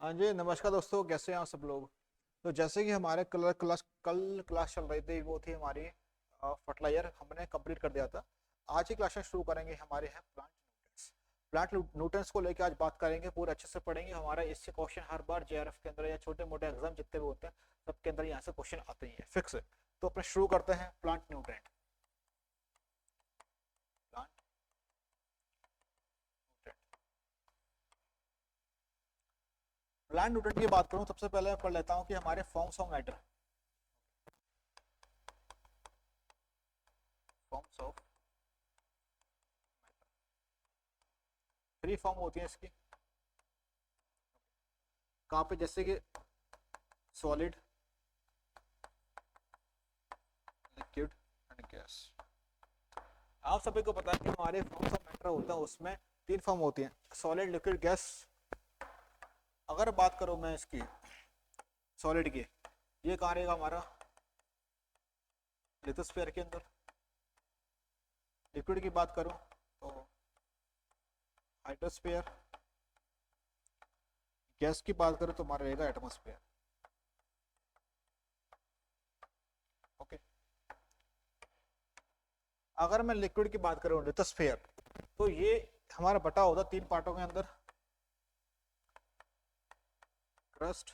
हाँ जी, नमस्कार दोस्तों, कैसे हैं आप सब लोग। तो जैसे कि हमारे कल क्लास चल रही थी, वो थी हमारी फर्टिलाइजर, हमने कंप्लीट कर दिया था। आज की क्लासें शुरू करेंगे, हमारे हैं प्लांट न्यूट्रिएंट्स। प्लांट न्यूट्रिएंट्स को लेकर आज बात करेंगे, पूरे अच्छे से पढ़ेंगे। हमारा इससे क्वेश्चन हर बार जेआरएफ के अंदर या छोटे मोटे एग्जाम जितने भी होते हैं सबके अंदर यहाँ से क्वेश्चन आते ही हैं फिक्स है। तो अपने शुरू करते हैं plant nutrient. Plant plant nutrient की बात करूँ, सबसे पहले मैं पढ़ लेता हूँ कि हमारे forms of matter. Forms of three form होती है इसकी। कहाँ पे, जैसे कि सॉलिड, लिक्विड एंड गैस। आप सभी को पता है कि हमारे फॉर्म्स ऑफ मैटर होता है, उसमें तीन फॉर्म होती हैं, सॉलिड, लिक्विड, गैस। अगर बात करूं मैं इसकी सॉलिड की, ये कहाँ रहेगा हमारा, लिथोस्फीयर के अंदर। लिक्विड की बात करूं तो हाइड्रोस्फीयर। गैस की बात करूं तो हमारा रहेगा एटमॉस्फेयर। ओके। अगर मैं लिक्विड की बात करूं, लिथोस्फीयर, तो ये हमारा बटा होता है तीन पार्टों के अंदर, क्रस्ट,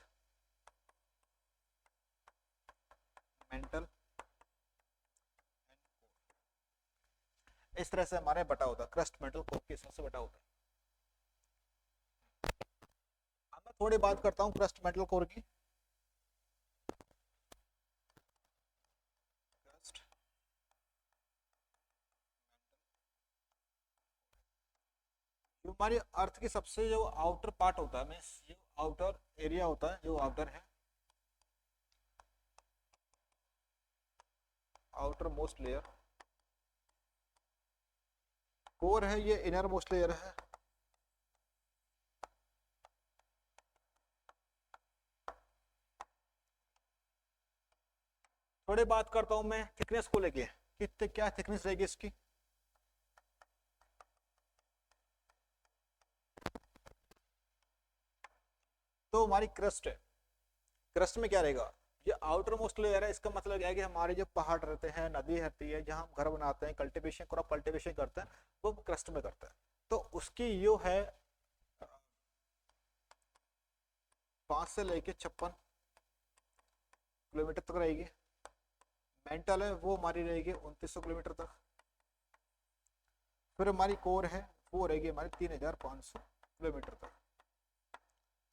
मेंटल। इस तरह से हमारे बटा होता है, क्रस्ट, मेंटल, कोर के हिसाब से बटा होता है। अब मैं थोड़ी बात करता हूँ क्रस्ट, मेंटल, कोर की। क्रस्ट, जो हमारी अर्थ की सबसे जो आउटर पार्ट होता है, मीन्स जो आउटर एरिया होता है, जो आउटर है, आउटर मोस्ट लेयर। कोर है, ये इनर मोस्ट लेयर है। थोड़ी बात करता हूं मैं थिकनेस को लेके, कितने क्या थिकनेस रहेगी इसकी। तो हमारी क्रस्ट है, क्रस्ट में क्या रहेगा, ये आउटर मोस्ट लेयर है। इसका मतलब क्या है कि हमारे जो पहाड़ रहते हैं, नदी रहती है, जहां हम घर बनाते हैं, कल्टीवेशन, क्रॉप कल्टीवेशन करते हैं, वो क्रस्ट में करते हैं। तो उसकी जो है 5 से लेके 56 किलोमीटर तक रहेगी। मेंटल है, वो हमारी रहेगी 2900 किलोमीटर तक। फिर हमारी कोर है, वो रहेगी हमारी 3500 किलोमीटर तक।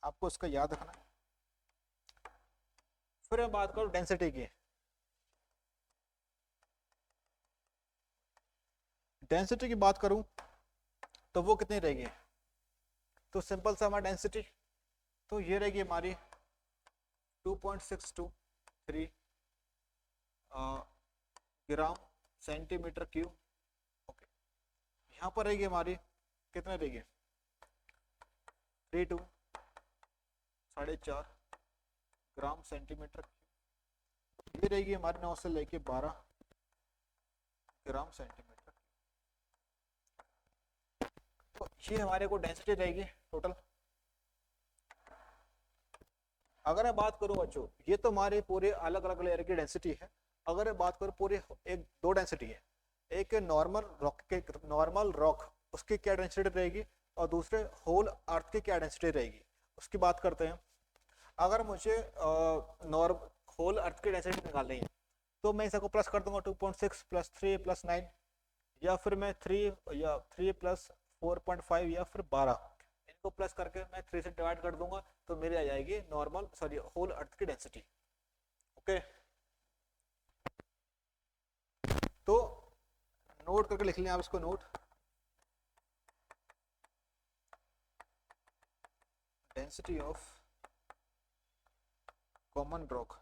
आपको इसका याद रखना है। फिर मैं बात करूं डेंसिटी की। डेंसिटी की बात करूं तो वो कितनी रहेगी, तो सिंपल सा हमारा डेंसिटी, तो ये रहेगी हमारी 2.623 ग्राम सेंटीमीटर क्यूब। ओके। यहाँ पर रहेगी हमारी कितने रहेगी, 32 4.5 ग्राम सेंटीमीटर क्यूब। ये रहेगी हमारी 9 से लेके 12 ग्राम सेंटीमीटर। तो ये हमारे को डेंसिटी रहेगी टोटल। अगर मैं बात करूं बच्चों, ये तो हमारे पूरे अलग अलग लेयर की डेंसिटी है। अगर मैं बात करूं पूरे, एक दो डेंसिटी है, एक नॉर्मल रॉक, उसकी क्या डेंसिटी रहेगी, और दूसरे होल अर्थ की क्या डेंसिटी रहेगी, उसकी बात करते हैं। अगर मुझे होल अर्थ की डेंसिटी निकालनी है, तो मैं इसको प्लस कर दूंगा, 2.6 प्लस 3 प्लस 9, या फिर मैं 3 प्लस 4.5 या फिर 12, इनको प्लस करके मैं 3 से डिवाइड कर दूंगा, तो मेरी आ जाएगी नॉर्मल सॉरी होल अर्थ की डेंसिटी। ओके। तो नोट करके लिख लें आप इसको, note density of common rock,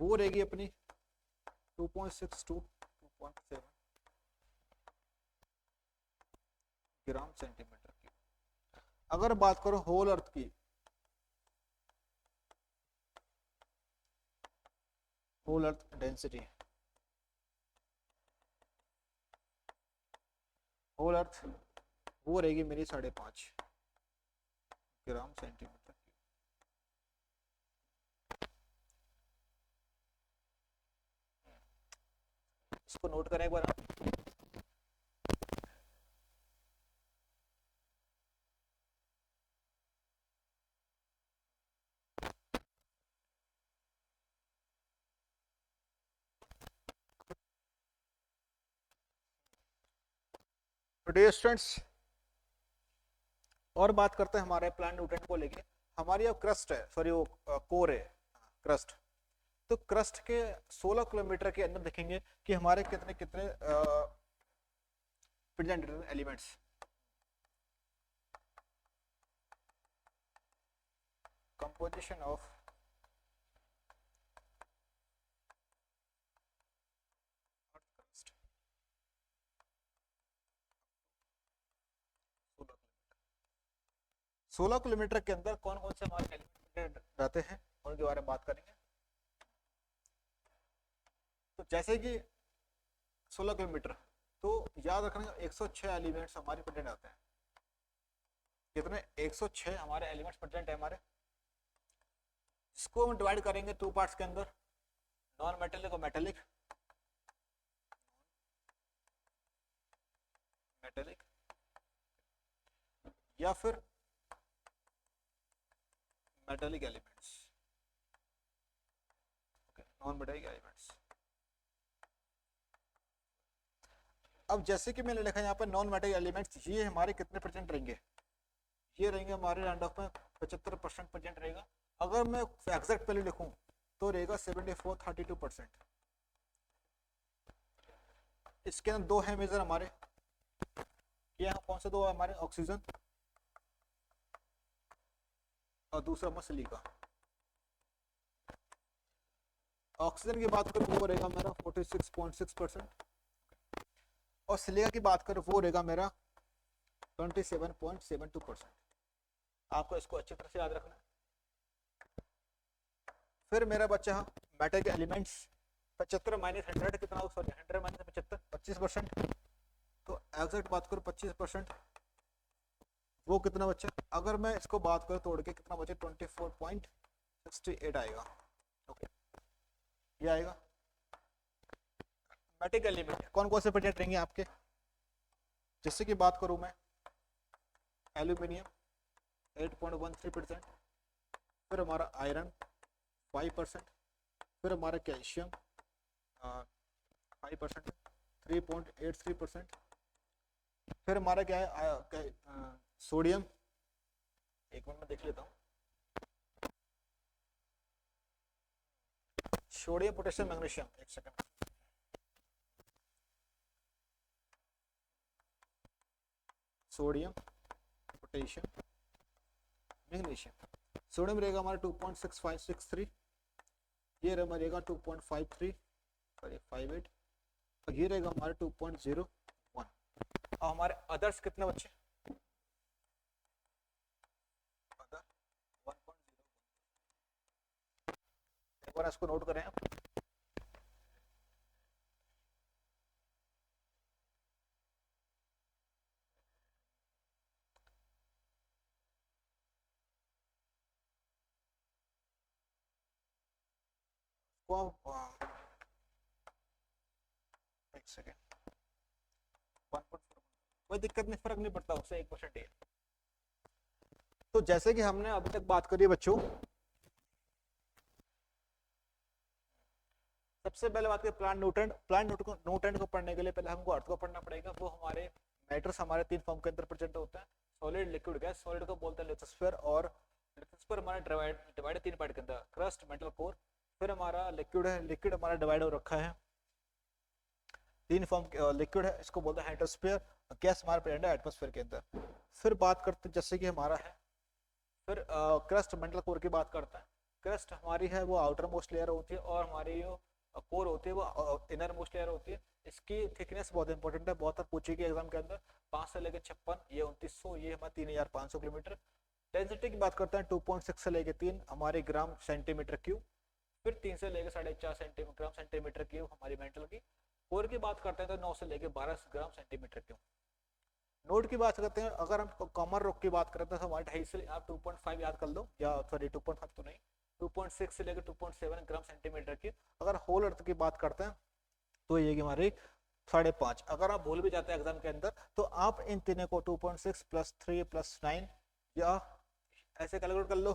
वो रहेगी अपनी 2.6 टू 2.7 ग्राम सेंटीमीटर की। अगर बात करो होल अर्थ की, whole earth density, whole earth वो रहेगी मेरी 5.5 ग्राम सेंटीमीटर। इसको नोट करें एक बार आप। डियर स्टूडेंट्स, और बात करते हैं हमारे प्लांट न्यूट्रिएंट को लेके। हमारी अब क्रस्ट है, सॉरी वो कोर है, क्रस्ट। तो क्रस्ट के 16 किलोमीटर के अंदर देखेंगे कि हमारे कितने कितने present elements. Composition of crust 16 kilometre के अंदर कौन कौन से हमारे एलिमेंट रहते हैं उनके बारे में बात करेंगे। तो जैसे कि 16 किलोमीटर, तो याद रखना 106 एलिमेंट्स हमारे प्रेजेंट आते हैं। कितने? 106 हमारे एलिमेंट्स प्रेजेंट है हमारे। इसको हम डिवाइड करेंगे 2 पार्ट्स के अंदर, नॉन मेटेलिक और मेटेलिक। मेटेलिक या फिर metallic elements, non metallic elements. अब जैसे कि मैंने लिखा यहाँ पर नॉन मेटेलिक एलिमेंट्स, ये हमारे कितने परसेंट रहेंगे? ये रहेंगे हमारे राउंड ऑफ में 75% परसेंट रहेगा। अगर मैं एग्जैक्ट वैल्यू लिखूं तो रहेगा 74-32%। इसके अंदर 2 है मेजर हमारे, यहाँ कौन से 2 है हमारे? ऑक्सीजन और दूसरा हमारा सिलिका। ऑक्सीजन की बात करूं वो रहेगा मेरा 46.6%, और सिलिका की बात करें वो रहेगा मेरा 27.72%। आपको इसको अच्छी तरह से याद रखना है। फिर मेरा बच्चा मेटल के एलिमेंट्स 75 माइनस 100 कितना? Sorry 100 minus 75 25%। तो एग्जैक्ट बात करूं 25%, वो कितना बच्चा? अगर मैं इसको बात करूं तोड़ के कितना बचे? 24.68 आएगा। ओके, ये आएगा। मेटल एलिमेंट कौन कौन से प्रेजेंट रहेंगे आपके? जैसे कि बात करूं मैं एल्यूमिनियम 8.13%, फिर हमारा आयरन 5%, फिर हमारा कैल्शियम 5% 3.83%, फिर हमारा क्या है? सोडियम, एक मिनट में देख लेता हूँ। सोडियम, पोटेशियम, मैग्नीशियम, एक second. Sodium, potassium, magnesium. Sodium रहेगा हमारा 2.6563, ये रहेगा 2.53, सॉरी 58, और ये रहेगा हमारा 2.01। और हमारे अदर्स कितने बच्चे? अदर 1.0। एक बार इसको नोट करें आप। एक सेकेंड, 1.4, कोई दिक्कत नहीं, फर्क नहीं पड़ता उससे 1% ही। तो जैसे कि हमने अभी तक बात करी बच्चों, सबसे पहले बात करें प्लांट न्यूट्रिएंट। प्लांट न्यूट्रिएंट को पढ़ने के लिए पहले हमको अर्थ को पढ़ना पड़ेगा। वो हमारे मैटर्स हमारे 3 फॉर्म के अंदर प्रेजेंट होते हैं, सॉलिड, लिक्विड, गैस। सॉलिड को बोलते हैं लिथोस्फीयर, और लिथोस्फीयर हमारा डिवाइड 3 पार्ट के अंदर, क्रस्ट, मेटल, कोर। फिर हमारा लिक्विड है, लिक्विड हमारा डिवाइड हो रखा है 3 फॉर्म। लिक्विड है, इसको बोलते हैं हाइड्रोस्फीयर। गैस हमारा प्रेजेंट है एटमॉस्फेयर के अंदर। फिर बात करते हैं जैसे कि हमारा है, फिर क्रस्ट, मेटल, कोर की बात करते हैं। क्रस्ट हमारी है वो आउटर मोस्ट लेयर होती है, और हमारी जो कोर होती है वो इनर मोस्ट लेयर होती है। इसकी थिकनेस बहुत इंपॉर्टेंट है, बहुत पूछेगी एग्जाम के अंदर। 5 से लेकर 56, ये 2900, ये हमारा 3500 किलोमीटर। डेंसिटी की बात करते हैं 2.6 से लेकर 3 हमारे ग्राम सेंटीमीटर क्यूब। फिर 3 से लेकर 4.5 ग्राम सेंटीमीटर क्यूब हमारी मेटल की। कोर की बात करते हैं तो 9 से लेकर 12 ग्राम सेंटीमीटर क्यूब। नोड की बात करते हैं, अगर हम कॉमन रॉक की बात करते हैं तो हमारे 2.5 से आप 2.5 याद कर लो, या सॉरी 2.5 तो नहीं, 2.6 से लेकर 2.7 ग्राम सेंटीमीटर की। अगर होल अर्थ की बात करते हैं तो ये कि हमारी 5.5। अगर आप भूल भी जाते हैं एग्जाम के अंदर तो आप इन तीनों को 2.6 प्लस 3 प्लस 9 या ऐसे कैलकुलेट कर लो,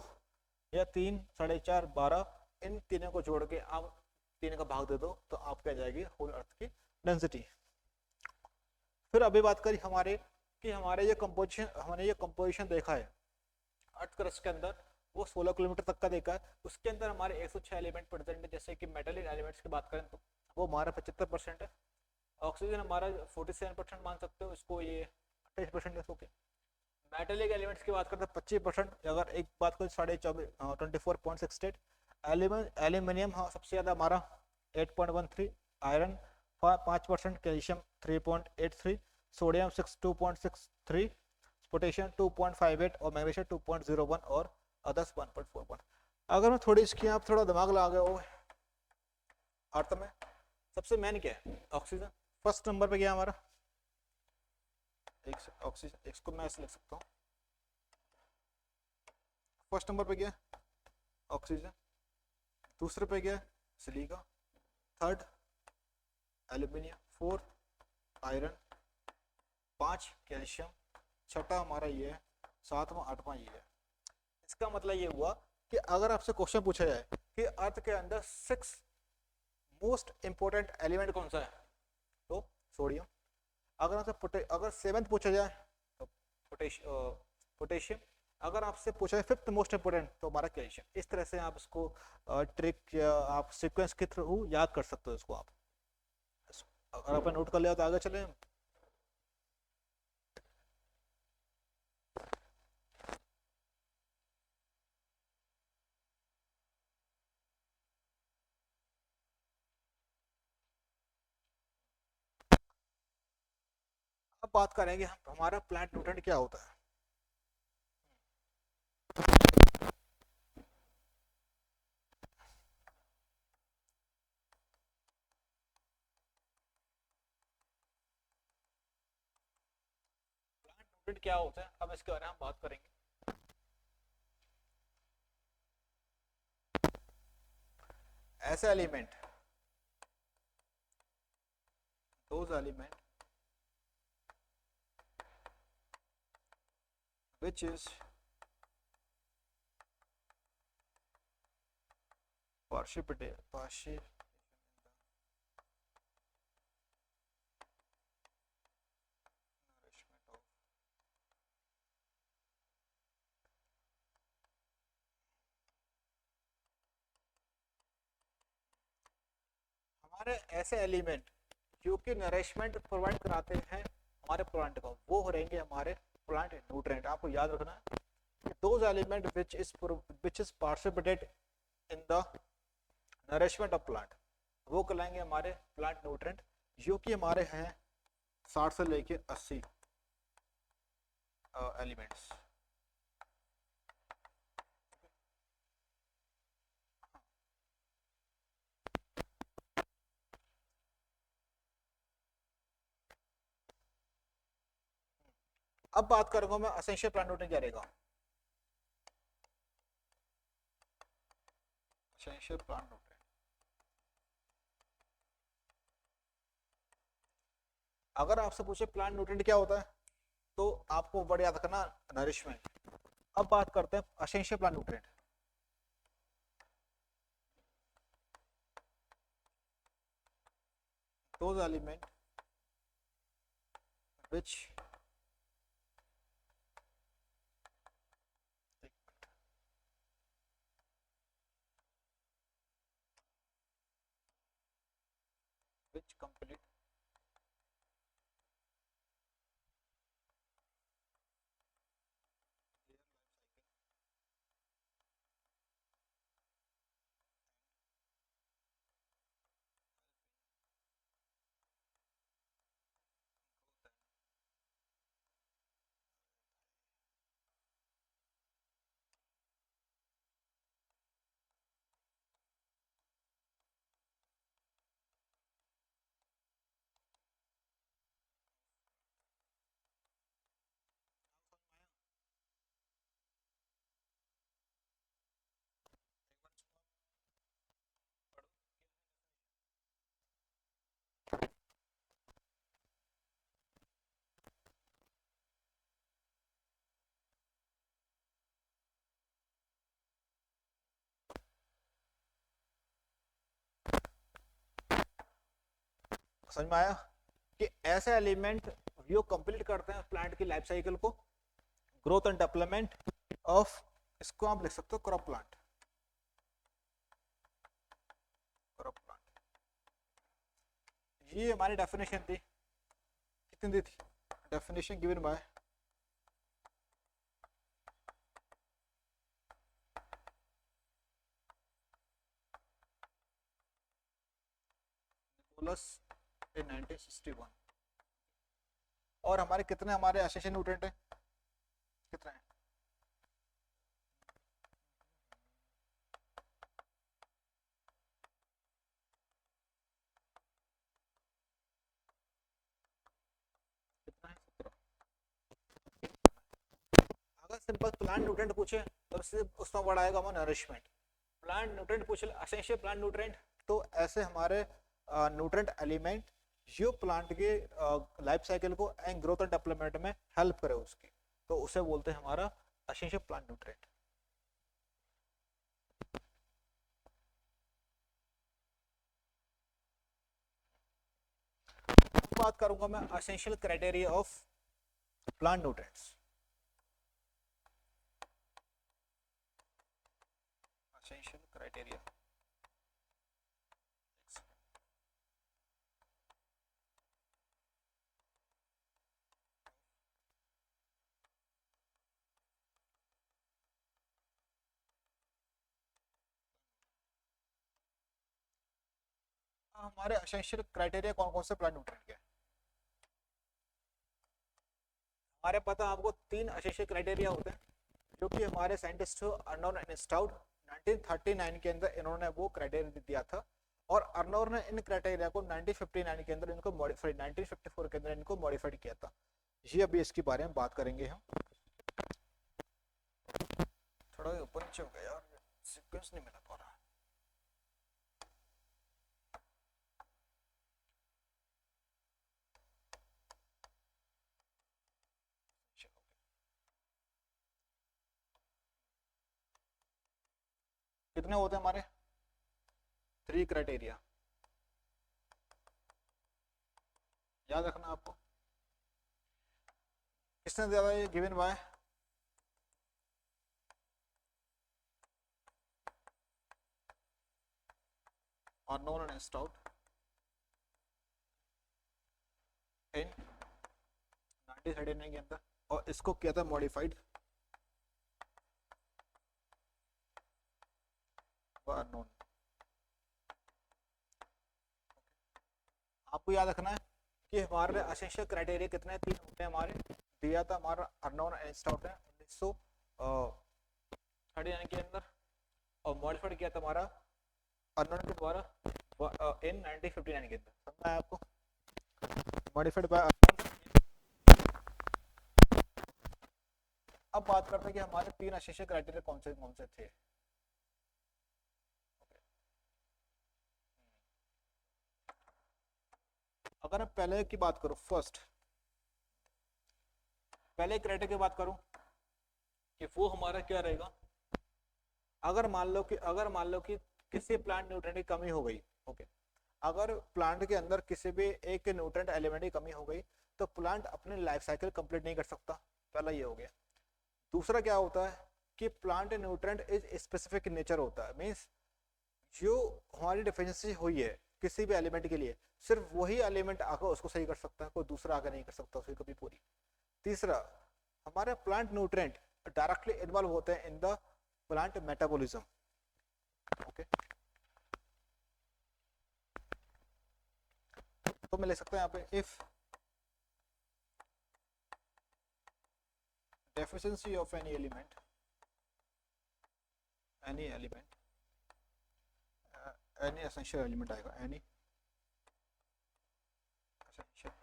या 3 4.5 12, इन तीनों को जोड़ के आप तीन का भाग दे दो तो आपको आ जाएगी होल अर्थ की डेंसिटी। फिर अभी बात करी हमारे कि हमने ये कंपोजिशन देखा है अर्थ क्रस्ट के अंदर, वो 16 किलोमीटर तक का देखा है। उसके अंदर हमारे 106 एलिमेंट प्रेजेंट है, जैसे कि मेटलिक एलिमेंट्स की बात करें तो वो हमारा 75% है। ऑक्सीजन हमारा 47% मान सकते हो इसको, ये 28% इसको। मेटलिक एलिमेंट्स की बात करते हैं 25%। अगर एक बात करें 24.68, एल्यूमिनियम हाँ सबसे ज़्यादा हमारा 8.13, आयरन 5%, कैल्शियम 3.83, सोडियम 2.63, पोटेशियम 2.58 और मैग्नीशियम 2.01 और अदर्स 1.41। अगर मैं थोड़ी इसकी आप थोड़ा दिमाग लगा गए हो अर्थ में सबसे मेन क्या है, ऑक्सीजन फर्स्ट नंबर पे गया हमारा। एक ऑक्सीजन, इसको मैं ऐसे लिख सकता हूँ, फर्स्ट नंबर पे गया ऑक्सीजन, दूसरे पे गया silica, third aluminium, fourth iron, 5 calcium, छठा हमारा ये है, सातवां आठवां ये है। इसका मतलब ये हुआ कि अगर आपसे क्वेश्चन पूछा जाए कि अर्थ के अंदर 6 मोस्ट इंपोर्टेंट एलिमेंट कौन सा है तो सोडियम। अगर 7th पूछा जाए तो पोटेशियम। अगर आपसे पूछा जाए 5th मोस्ट इंपोर्टेंट तो हमारा कैल्शियम। इस तरह से आप इसको ट्रिक या आप सीक्वेंस के थ्रू याद कर सकते हो इसको आप। अगर अपन नोट कर लिया तो आगे चले। अब बात करेंगे हम हमारा प्लांट न्यूट्रिएंट क्या होता है। प्लांट न्यूट्रिएंट क्या होता है अब इसके बारे में हम बात करेंगे। ऐसे element, those element which is participate हमारे ऐसे एलिमेंट जो कि नरिशमेंट प्रोवाइड कराते हैं हमारे प्लांट को, वो रहेंगे हमारे प्लांट न्यूट्रिएंट। आपको याद रखना है those element which is participate in the nourishment of plant, वो कहलाएंगे हमारे प्लांट न्यूट्रिएंट, जो कि हमारे हैं 60 से लेके 80 एलिमेंट्स। अब बात करूंगा मैं एसेंशियल प्लांट न्यूट्रिएंट क्या रहेगा। एसेंशियल प्लांट न्यूट्रिएंट, अगर आपसे पूछे प्लांट न्यूट्रिएंट क्या होता है तो आपको बड़े याद रखना नरिशमेंट। अब बात करते हैं essential plant nutrient. those element which complete समझ में आया कि ऐसे एलिमेंट जो कंप्लीट करते हैं प्लांट की लाइफ साइकिल को, ग्रोथ एंड डेवलपमेंट ऑफ, इसको आप लिख सकते हो क्रॉप प्लांट। क्रॉप प्लांट, ये हमारी डेफिनेशन थी, कितनी दी थी डेफिनेशन गिवन बाय निकोलस इन 1961। और हमारे कितने हमारे एसेंशियल न्यूट्रिएंट हैं, कितने हैं? कितना है? 17। अगर सिंपल प्लांट न्यूट्रिएंट पूछे तो सिर्फ उसमें बड़ा आएगा हमारा नरिशमेंट। प्लांट न्यूट्रिएंट पूछे एसेंशियल प्लांट न्यूट्रिएंट, तो ऐसे हमारे न्यूट्रिएंट एलिमेंट जो प्लांट के लाइफ साइकिल को एंड ग्रोथ एंड डेवलपमेंट में हेल्प करे उसकी, तो उसे बोलते हैं हमारा एसेंशियल प्लांट न्यूट्रिएंट। बात करूंगा मैं essential criteria of plant nutrients. Essential criteria, हमारे एसेंशियल क्राइटेरिया कौन कौन से प्लांट न्यूट्रिएंट के? हमारे पता आपको 3 एसेंशियल क्राइटेरिया होते हैं, जो कि हमारे साइंटिस्ट अर्नोन एंड स्टाउट 1939 के अंदर इन्होंने वो क्राइटेरिया दिया था, और अर्नोर ने इन क्राइटेरिया को 1959 के अंदर इनको मॉडिफाइड, 1954 के अंदर इनको मॉडिफाइड किया था। ये अभी इसके बारे में बात करेंगे हम। थोड़ा ऊपर नीचे हो गया यार, सीक्वेंस नहीं मिला पा रहा। कितने होते हैं हमारे? 3 क्राइटेरिया, याद रखना आपको। किसने दिया था ये? Given by Arnon and Stout in 1939 के अंदर, और इसको किया था मॉडिफाइड अर्नोन। आपको याद रखना है कि हमारे एसेंशियल क्राइटेरिया कितने 3 होते हैं हमारे, दिया था हमारा अर्नोन एंड स्टाउट ने 1939 के अंदर, और मॉडिफाइड किया था हमारा अर्नोन के द्वारा इन 1959 के अंदर। समझा है आपको? मॉडिफाइड बाय अर्नोन। अब बात करते हैं कि हमारे 3 एसेंशियल क्राइटेरिया कौन से थे। अगर मैं पहले की बात करूं, पहले क्राइटेरिया की बात करूं कि वो हमारा क्या रहेगा, अगर मान लो कि किसी प्लांट न्यूट्रिएंट की कमी हो गई, ओके, अगर प्लांट के अंदर किसी भी एक न्यूट्रिएंट एलिमेंट की कमी हो गई तो प्लांट अपने लाइफ साइकिल कंप्लीट नहीं कर सकता। पहला ये हो गया। दूसरा क्या होता है कि plant nutrient is specific nature होता है, मींस जो हमारी डिफिशिएंसी हुई है किसी भी एलिमेंट के लिए, सिर्फ वही एलिमेंट आकर उसको सही कर सकता है, कोई दूसरा आकर नहीं कर सकता उसकी कभी पूरी। तीसरा, हमारे प्लांट न्यूट्रिएंट डायरेक्टली इन्वॉल्व होते हैं in the plant metabolism. Okay, तो मैं ले सकता हूं यहाँ पे, if deficiency of any element any essential element आएगा, any essential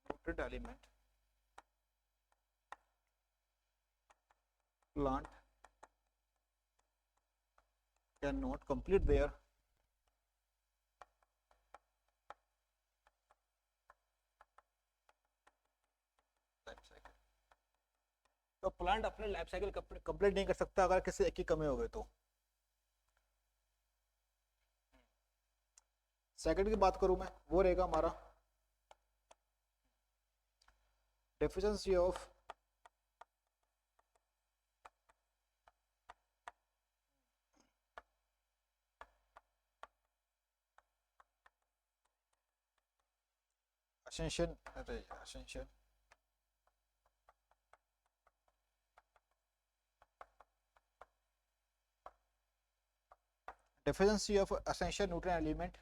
nutrient element plant cannot complete their तो प्लांट अपने लाइफ साइकिल कंप्लीट नहीं कर सकता अगर किसी एक की कमी हो गई तो। सेकंड की बात करूं मैं, वो रहेगा हमारा डेफिशिएंसी ऑफ असेंशियल, अरे essential deficiency of essential nutrient element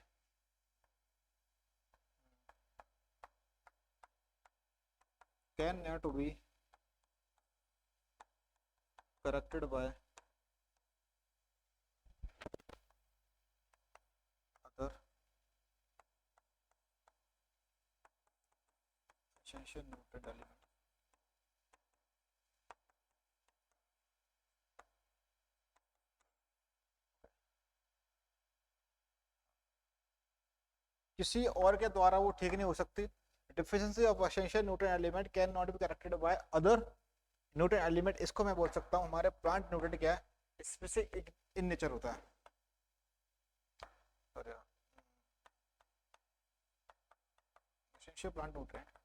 can not be corrected by other essential nutrient element. किसी और के द्वारा वो ठीक नहीं हो सकती। Deficiency of essential nutrient element can not be corrected by other nutrient element. इसको मैं बोल सकता हूँ हमारे प्लांट न्यूट्रिएंट क्या है, स्पेसिफिक इन नेचर होता है। Essential plant nutrient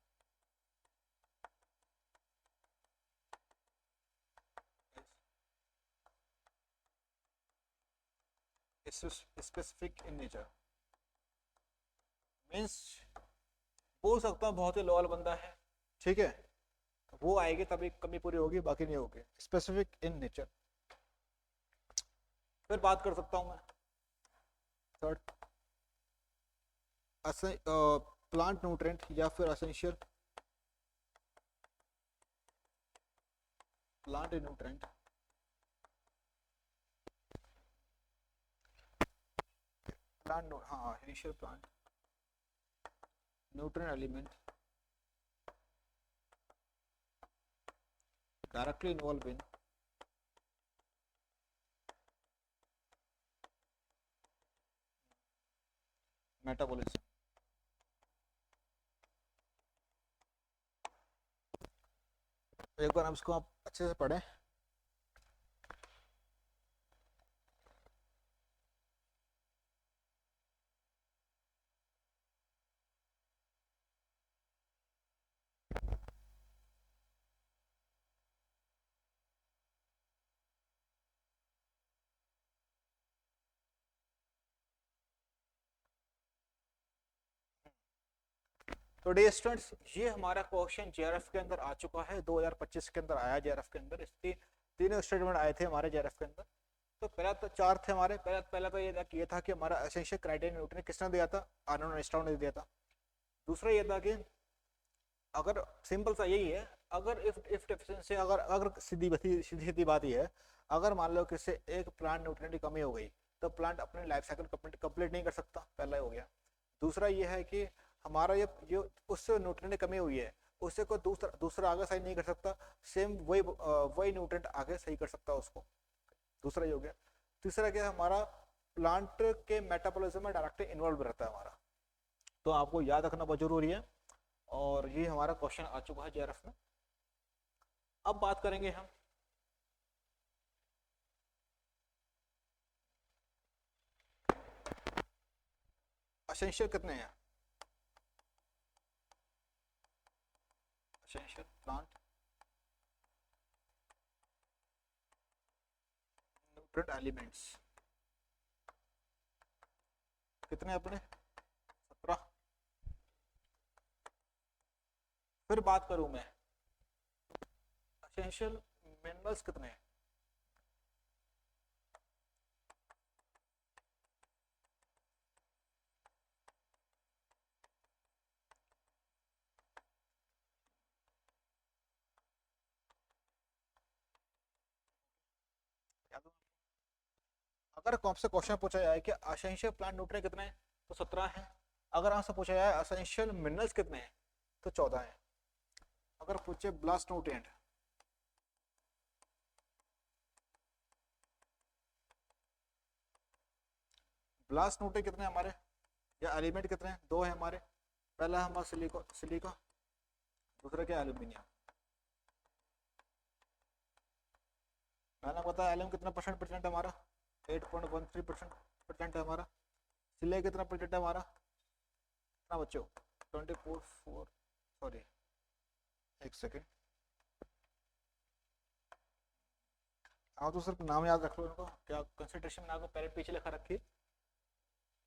specific in nature means बोल सकता हूँ बहुत ही लोअल बंदा है, ठीक है, वो आएगी तभी कमी पूरी होगी, बाकी नहीं होगी। Specific in nature. फिर बात कर सकता हूँ मैं थर्ड प्लांट न्यूट्रिएंट या फिर एसेंशियल प्लांट न्यूट्रिएंट। प्लांट हाँ essential plant nutrient element directly involved in metabolism। एक बार हम इसको आप अच्छे से पढ़ें। तो डे स्टूडेंट्स, ये हमारा क्वेश्चन जेआरएफ के अंदर आ चुका है, 2025 के अंदर आया जेआरएफ के अंदर। इस तीनों स्टेटमेंट आए थे हमारे जेआरएफ के अंदर। तो पहला तो चार थे हमारे। पहला तो ये था कि हमारा एसेंशियल क्राइटेरिया न्यूट्रिएंट किसने दिया था, आर्नोल्ड आइंस्टाइन ने दिया था। दूसरा ये था कि अगर सिंपल सा यही है, अगर इफ डेफिशिएंसी अगर सीधी सीधी बात ये है, अगर मान लो किसी एक प्लांट न्यूट्रिएंट की कमी हो गई तो प्लांट अपने लाइफ साइकिल कंप्लीट नहीं कर सकता, पहला हो गया। दूसरा ये है कि हमारा ये उससे न्यूट्रिएंट की कमी हुई है, उससे कोई दूसरा आगे सही नहीं कर सकता, सेम वही न्यूट्रिएंट आगे सही कर सकता उसको। दूसरा ये हो गया। तीसरा क्या है, हमारा प्लांट के मेटाबॉलिज्म में डायरेक्टली इन्वॉल्व रहता है हमारा, तो आपको याद रखना बहुत जरूरी है। और ये हमारा क्वेश्चन आ चुका है जेआरएफ में। अब बात करेंगे हम एसेंशियल कितने हैं, एसेंशियल प्लांट न्यूट्रिएंट एलिमेंट्स कितने अपने 17। फिर बात करूं मैं एसेंशियल मिनरल्स कितने हैं, अगर आपसे क्वेश्चन पूछा जाए कि एसेंशियल प्लांट न्यूट्रिएंट कितने हैं तो 17 है। अगर आपसे पूछा जाए एसेंशियल मिनरल्स कितने हैं तो 14 है। अगर पूछे ब्लास्ट न्यूट्रिएंट, ब्लास्ट न्यूट्रिएंट कितने हमारे या एलिमेंट कितने हैं, 2 है हमारे। पहला है हमारा सिलिका, दूसरा क्या एल्यूमिनियम। मैंने बताया एल्यूम कितना परसेंट हमारा 8.13% है हमारा। सिले कितना परसेंट है हमारा कितना बच्चों 24 सॉरी एक सेकेंड। हाँ तो सिर्फ नाम याद रख लो इनको, क्या कंसंट्रेशन में आपको पहले पीछे लिखा रखी।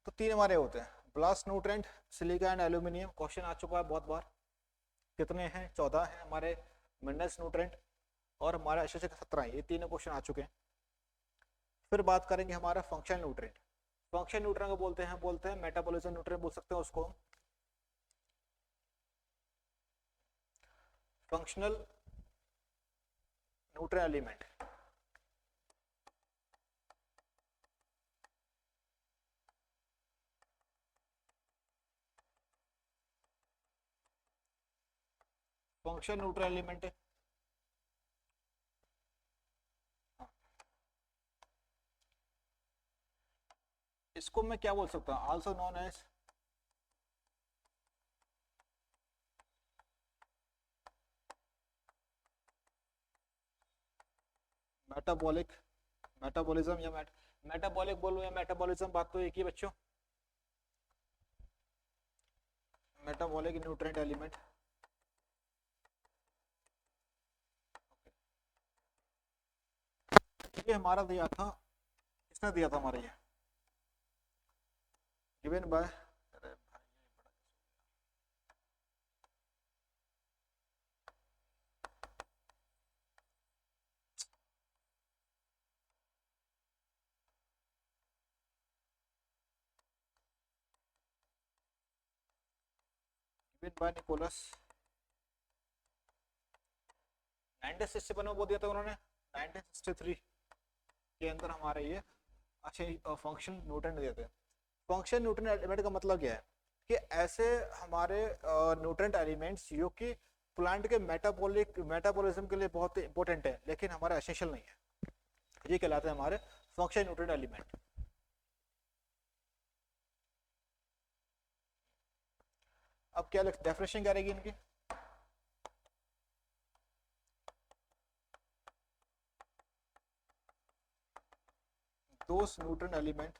तो तीन हमारे होते हैं, ब्लास्ट nutrient, silica and aluminium, question आ चुका है बहुत बार। कितने हैं? 14 हैं हमारे मिनरल्स न्यूट्रेंट, और हमारे अवशेष 17 हैं। ये तीनों क्वेश्चन आ चुके हैं। फिर बात करेंगे हमारा फंक्शनल न्यूट्रेंट। फंक्शन न्यूट्रेंट को बोलते हैं मेटाबॉलिज्म न्यूट्रेंट बोल सकते हैं उसको हम। Functional nutrient element, function neutral element है। इसको मैं क्या बोल सकता हूँ, also known as metabolic, metabolism या मेटाबॉलिक बोलूं या मेटाबॉलिज्म, बात तो एक ही बच्चों। मेटाबॉलिक न्यूट्रिएंट एलिमेंट, ये हमारा दिया था, किसने दिया था हमारा ये, given by, given by Nicholas. 1961 में वो दिया था उन्होंने, 1963 के अंदर हमारे ये अच्छे फंक्शन न्यूट्रिएंट दिए थे। फंक्शन न्यूट्रिएंट एलिमेंट का मतलब क्या है कि ऐसे हमारे न्यूट्रिएंट एलिमेंट्स जो कि प्लांट के मेटाबॉलिज्म के लिए बहुत इंपॉर्टेंट है लेकिन हमारे एसेंशियल नहीं है, ये कहलाते हैं हमारे फंक्शन न्यूट्रिएंट एलिमेंट। अब क्या डेफिनेशन क्या रहेगी इनकी, those nutrient element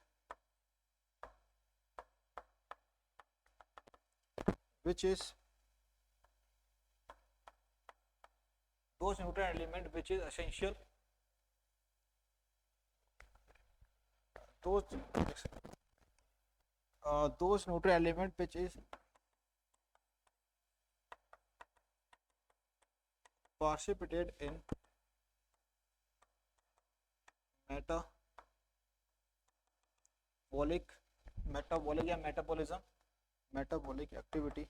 which is those nutrient element which is essential, those those nutrient element which is precipitate in metabolic या metabolic activity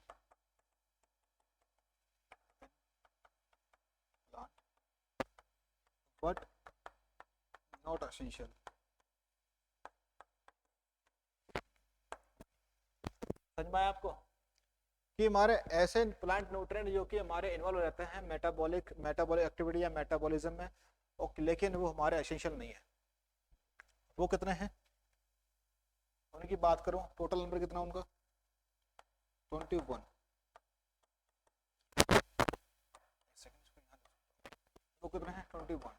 plant but not essential। समझ में आया आपको कि हमारे ऐसे प्लांट न्यूट्रिएंट जो कि हमारे इन्वॉल्व हो जाते हैं मेटाबॉलिक एक्टिविटी या मेटाबॉलिज्म में, और लेकिन वो हमारे एसेंशियल नहीं है। वो कितने हैं उनकी बात करूं, टोटल नंबर कितना उनका 21। वो कितने हैं 21,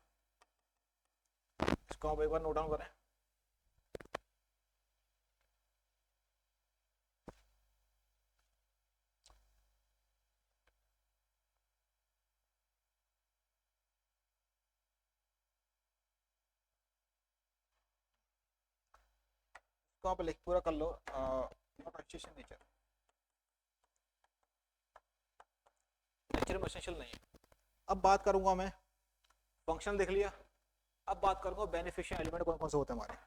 इसको आप एक बार नोट डाउन करें। इसको आप लिख पूरा कर लो, नेचर में एसेंशियल नहीं है। अब बात करूंगा मैं, फंक्शनल देख लिया, अब बात करूंगा बेनिफिशियल एलिमेंट कौन कौन से होते हैं हमारे।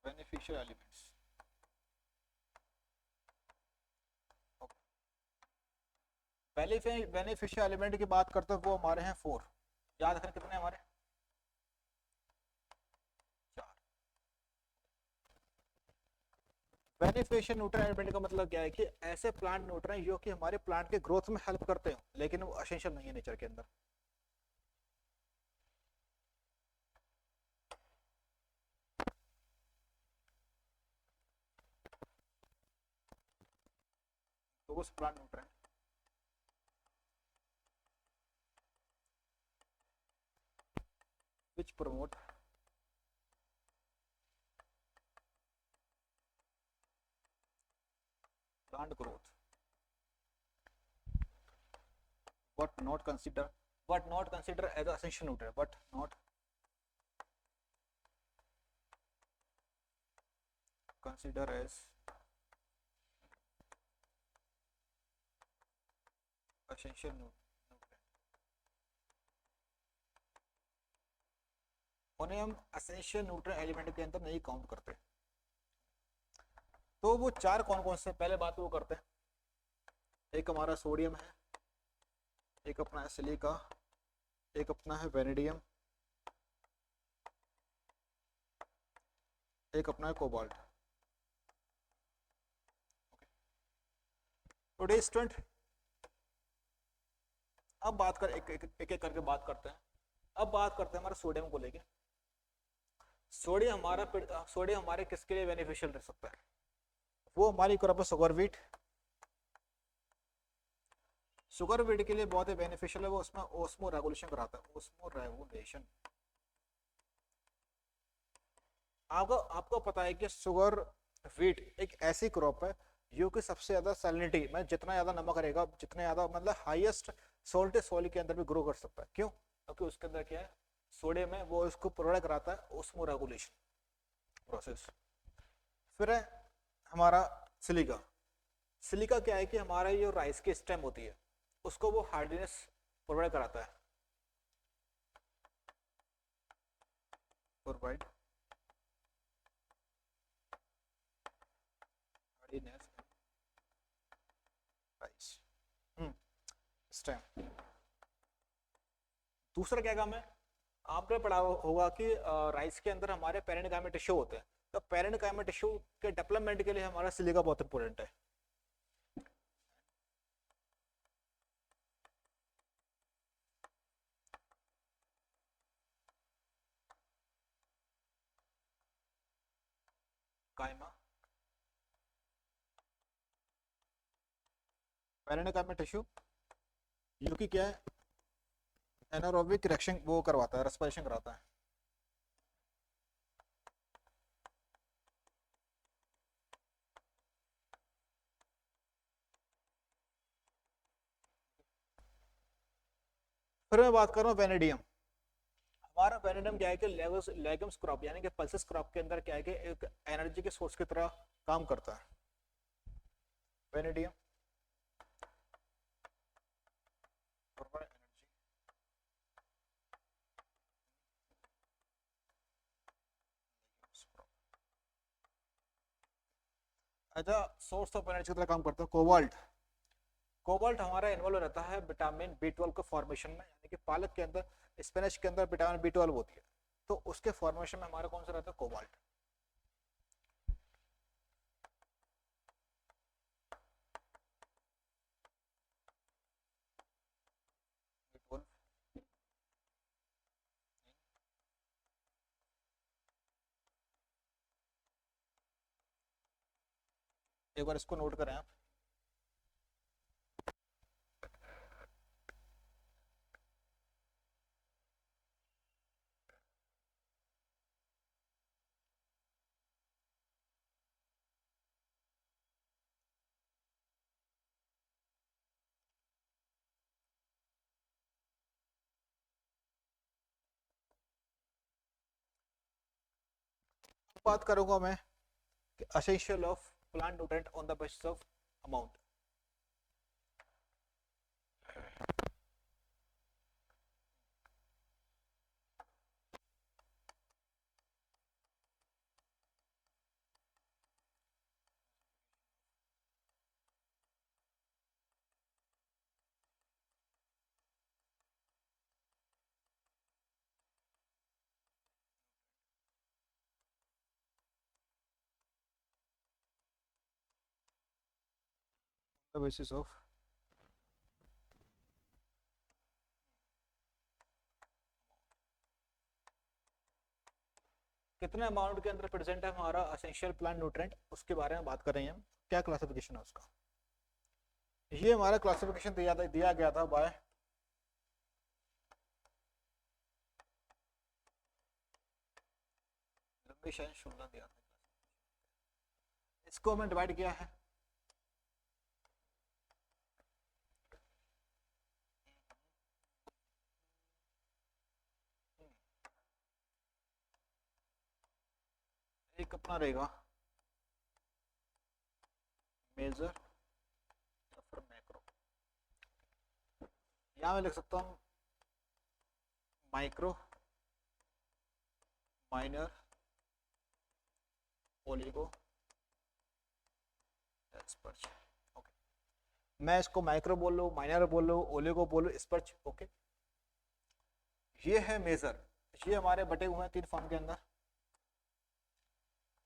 बेनिफिशियल एलिमेंट्स, बेनिफिशियल एलिमेंट की बात करते हैं, वो हमारे हैं 4। याद रखना कितने हमारे, 4। बेनिफिशियल न्यूट्रिएंट एलिमेंट का मतलब क्या है कि ऐसे प्लांट न्यूट्रिएंट जो कि हमारे प्लांट के ग्रोथ में हेल्प करते हो लेकिन वो एसेंशियल नहीं है नेचर के अंदर। तो उस plant nutrient which promote plant growth, but not consider as essential nutrient, but not consider as essential nutrient, उन्हें हम एसेंशियल न्यूट्रिएंट एलिमेंट के अंदर नहीं काउंट करते। तो वो चार कौन कौन से, पहले बात वो करते हैं, एक हमारा सोडियम है, एक अपना है सिलिका, एक अपना है वेनेडियम, एक अपना है कोबाल्ट। टुडे स्टूडेंट, अब बात कर एक एक करके बात करते हैं। अब बात करते हैं हमारे सोडियम को लेके। सोडियम हमारे किसके लिए बेनिफिशियल रह सकता है? वो हमारी क्रॉप है शुगर बीट। शुगर बीट के लिए बहुत ही बेनिफिशियल है, वो उसमें ओस्मो रेगुलेशन कराता है, ओस्मो रेगुलेशन। आपको पता है कि शुगर व्हीट एक ऐसी क्रॉप है जो कि सबसे ज्यादा सैलिनिटी, मतलब जितना ज्यादा नमक रहेगा, जितना ज्यादा मतलब हाईएस्ट सोल्ट सॉइल के अंदर भी ग्रो कर सकता है। क्यों? क्योंकि उसके अंदर क्या है, सोडियम है, वो इसको प्रोवाइड कराता है ओस्मो रेगुलेशन प्रोसेस। फिर है हमारा सिलिका। सिलिका क्या है कि हमारा जो राइस की स्टेम होती है उसको वो हार्डनेस प्रोवाइड कराता है, प्रोवाइड हार्डनेस राइस स्टेम। दूसरा क्या काम है, आपने पढ़ा होगा कि राइस के अंदर हमारे पेरेन्काइमल टिश्यू होते हैं, तो पेरेन्काइमल टिश्यू के डेवलपमेंट के लिए हमारा सिलिका बहुत इंपॉर्टेंट है। काइमा पेरेन्काइमल टिश्यू जो कि क्या है, एनारोबिक रिएक्शन वो करवाता है, रेस्पिरेशन कराता है। फिर मैं बात कर रहा हूँ वेनेडियम। हमारा वेनेडियम क्या है कि लेगम्स क्रॉप यानी कि पल्सेस क्रॉप के अंदर क्या है कि एक एनर्जी के सोर्स की तरह काम करता है वेनेडियम। अच्छा, सोर्स ऑफ एनर्जी की तरह काम करता है कोबाल्ट। कोबाल्ट हमारा इन्वॉल्व रहता है विटामिन B12 के फॉर्मेशन में, यानी कि पालक के अंदर, स्पिनच के अंदर विटामिन B12 होती है, तो उसके फॉर्मेशन में हमारा कौन सा रहता है, कोबाल्ट। एक बार इसको नोट करें आप। बात करूंगा मैं essential of plant nutrient on the basis of amount. The basis of कितने अमाउंट के अंदर प्रेजेंट है हमारा एसेंशियल प्लांट न्यूट्रिएंट, उसके बारे में बात कर रहे हैं हम। क्या क्लासिफिकेशन है उसका, ये हमारा क्लासिफिकेशन दिया गया था बाय दिया था। इसको हमने डिवाइड किया है एक अपना रहेगा मेजर या फिर मैक्रो। यहाँ मैं लिख सकता हूँ माइक्रो, माइनर, ओलिगो, स्पर्च। ओके, मैं इसको माइक्रो बोल लूँ, माइनर बोल लूँ, ओलिगो बोल लूँ, स्पर्च। ओके, ये है मेजर, ये हमारे बटे हुए हैं 3 फॉर्म के अंदर।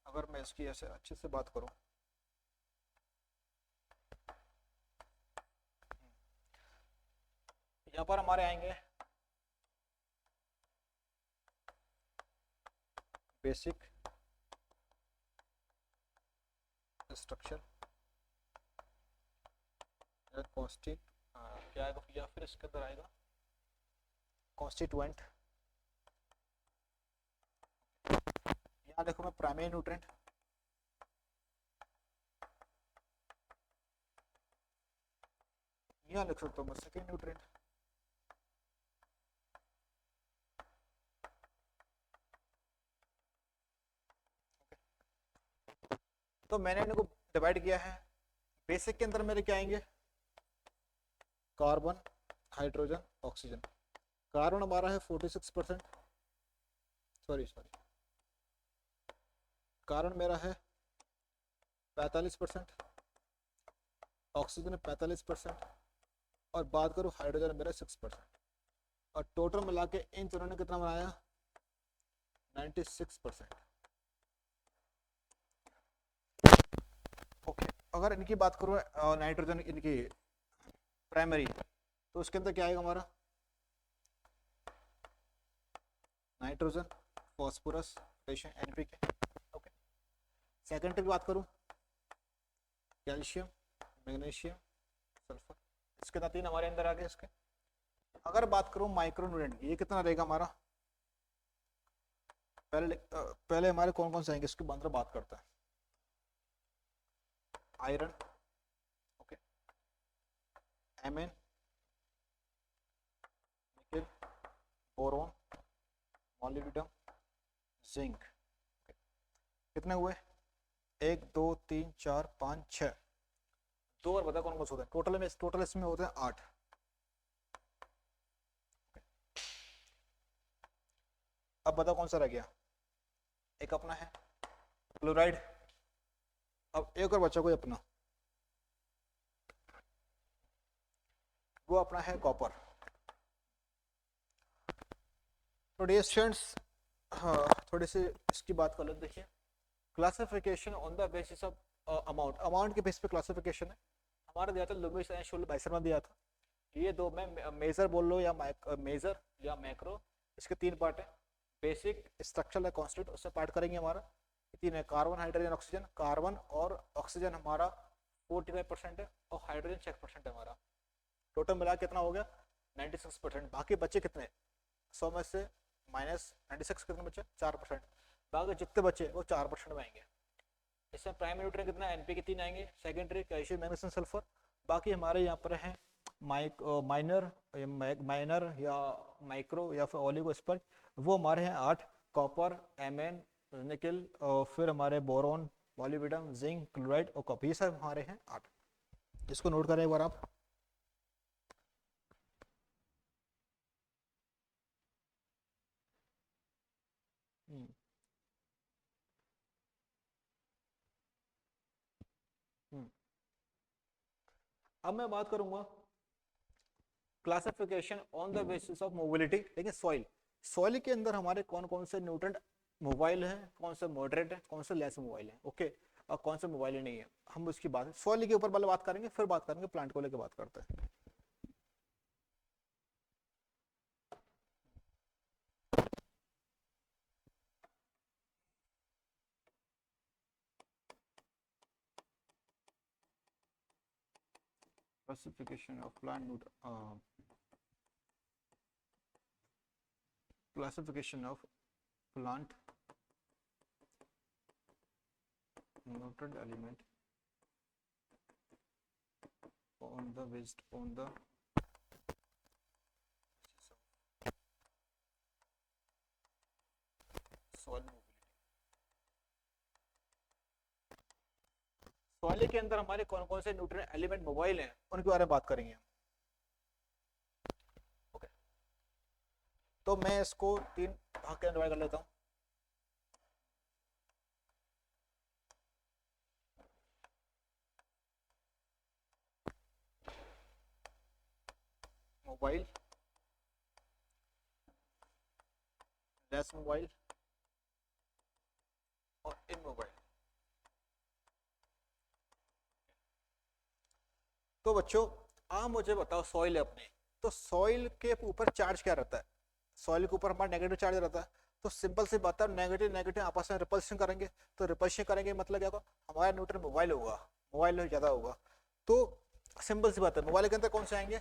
अगर मैं इसकी ऐसे अच्छे से बात करूं, यहाँ पर हमारे आएंगे बेसिक स्ट्रक्चर या कॉन्स्टिट क्या आएगा, या फिर इसके अंदर आएगा कॉन्स्टिट्यूएंट। यहाँ देखो मैं प्राइमरी न्यूट्रिएंट, यहाँ लिख सकता हूँ मैं सेकेंड न्यूट्रिएंट। तो मैंने इनको डिवाइड किया है। बेसिक के अंदर मेरे क्या आएंगे, कार्बन, हाइड्रोजन, ऑक्सीजन। कार्बन हमारा है 46%, सॉरी कार्बन मेरा है 45%, ऑक्सीजन 45%, और बात करूँ हाइड्रोजन मेरा 6%, और टोटल मिला के इन दोनों ने कितना बनाया 96%। ओके, अगर इनकी बात करूँ नाइट्रोजन इनकी प्राइमरी, तो उसके अंदर क्या आएगा हमारा nitrogen, phosphorus, potassium, NPK. Okay, secondary की बात करूँ कैल्शियम, मैग्नीशियम, सल्फर, इसके अंदर 3 हमारे अंदर आ गए इसके। अगर बात करूँ माइक्रोन्यूट्रिएंट, ये कितना रहेगा हमारा, पहले हमारे कौन कौन से आएंगे इसके अंदर बात करते हैं। Iron, okay, MN, nickel, boron, molybdenum, zinc. कितने हुए 1 2 3 4 5 6, 2 और बता कौन कौन से होते हैं, टोटल इसमें होते हैं 8। अब बता कौन सा रह गया, एक अपना है क्लोराइड। अब एक और बच्चा कोई अपना, वो अपना है कॉपर। तो डियर स्टूडेंट्स, हाँ थोड़ी सी इसकी बात कर लेते। देखिए classification on the basis of amount के बेस पे क्लासिफिकेशन है हमारा, दिया था लुमिस एंड शुल बाइसर में दिया था। ये दो में मेजर बोल लो या मेजर या मैक्रो, इसके 3 पार्ट है। बेसिक, स्ट्रक्चरल या कॉन्स्टिट्यूट, उससे पार्ट करेंगे हमारा 3 है, कार्बन, हाइड्रोजन, ऑक्सीजन। कार्बन और ऑक्सीजन हमारा 45% है और हाइड्रोजन 6% है हमारा। टोटल मिला कितना हो गया 96%। बाकी बच्चे कितने 100 में से -96 कितने बचे 4%। बाकी जितने बचे वो 4% में आएंगे। इसमें प्राइमरी न्यूट्रिएंट कितना एनपी के 3 आएंगे, सेकेंडरी कैल्शियम, मैग्नीशियम, सल्फर। बाकी हमारे यहाँ पर हैं माइनर या माइक्रो या फिर ओलिगो स्पर्च, वो हमारे हैं 8, कॉपर, एमएन, निकेल, और फिर हमारे बोरोन, मॉलिब्डेनम, जिंक, क्लोराइड और कॉपर, ये सब हमारे हैं 8। इसको नोट करें एक बार आप। अब मैं बात करूंगा classification on the basis of mobility. लेकिन सॉइल के अंदर हमारे कौन कौन से न्यूट्रेंट मोबाइल है, कौन से मॉडरेट है, कौन से लेस मोबाइल है, ओके, और कौन से मोबाइल नहीं है, हम उसकी बात सॉइल के ऊपर पहले बात करेंगे, फिर बात करेंगे प्लांट को लेकर बात करते हैं। Classification of plant classification of plant nutrient element on the based on the soil mobility। Soil के अंदर हमारे कौन कौन से न्यूट्रिएंट एलिमेंट मोबाइल हैं उनके बारे में बात करेंगे। ओके, तो मैं इसको तीन भाग के डिवाइड कर लेता हूँ। मोबाइल, लेस मोबाइल और इन मोबाइल। तो बच्चों आप मुझे बताओ, सॉइल है अपनी, तो सॉइल के ऊपर चार्ज क्या रहता है? सॉइल के ऊपर हमारा नेगेटिव चार्ज रहता है। तो सिंपल सी बात है, नेगेटिव नेगेटिव आपस में रिपल्शन करेंगे। तो रिपल्शन करेंगे मतलब क्या होगा, हमारा न्यूट्रन मोबाइल होगा, मोबाइल ज्यादा होगा। तो सिंपल सी बात है, मोबाइल के अंदर कौन से आएंगे,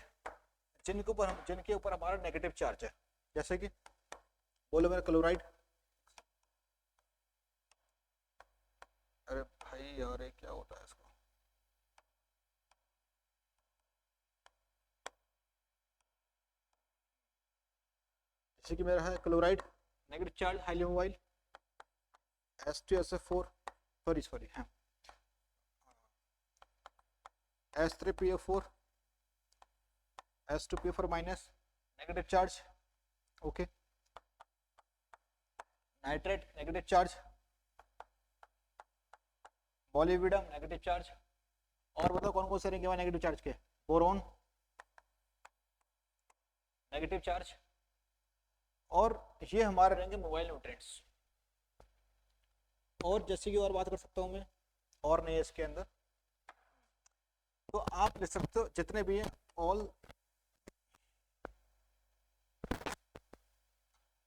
जिनके ऊपर हमारा नेगेटिव चार्ज है। जैसे कि बोलो मेरा क्लोराइड। अरे भाई यार ये क्या होता है इसको, जैसे कि मेरा है chloride, negative charge, highly mobile, H2SO4, sorry हाँ, H3PO4, H2PO4 minus, negative charge. Okay, nitrate negative charge, molybdenum negative charge. और बताओ कौन कौन से रहेंगे नेगेटिव चार्ज के, बोरोन नेगेटिव चार्ज। और ये हमारे रहेंगे मोबाइल न्यूट्रिएंट्स। और जैसे कि और बात कर सकता हूँ मैं, और नहीं है इसके अंदर, तो आप लिख सकते हो जितने भी हैं ऑल,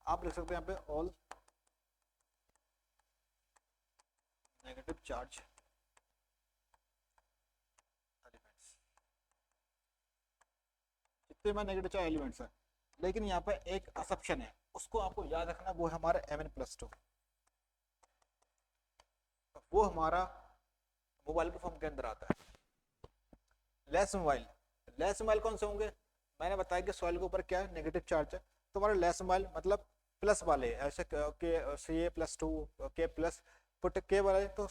आप लिख सकते हैं यहाँ पे ऑल नेगेटिव चार्ज एलिमेंट्स, जितने में नेगेटिव चार्ज एलिमेंट्स हैं। लेकिन यहाँ पे एक असम्पशन है, उसको आपको याद रखना, वो है हमारा Mn+2। वो हमारा मोबाइल के फॉर्म के अंदर आता है। लेस मोबाइल, लेस मोबाइल कौन से होंगे, मैंने बताया कि सॉइल के ऊपर क्या है, नेगेटिव चार्ज है। तो हमारे लेस मोबाइल मतलब प्लस वाले, ऐसे के Ca+2 के प्लस, पुट के वाले तो